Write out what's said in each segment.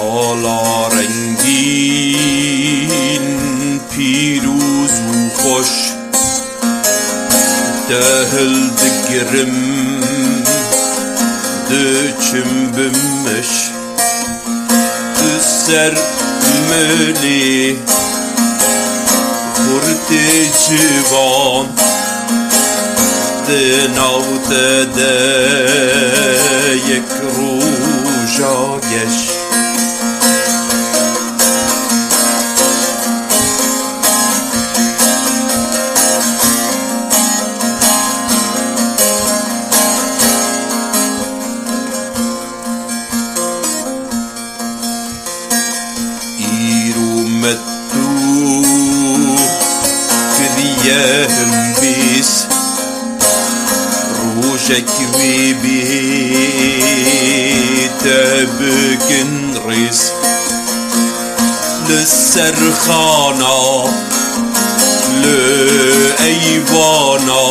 سالا رنگین پیروز و خوش دهل دگرم دچم بمش سر ملی خورد جوان دناوت ده یک روژا گش ایرومتو کریهم بیس روشك ببيت بكن ريس للسرخانة لأيوانا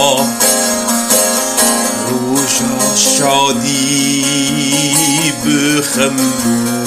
روشا شادي بخموخيس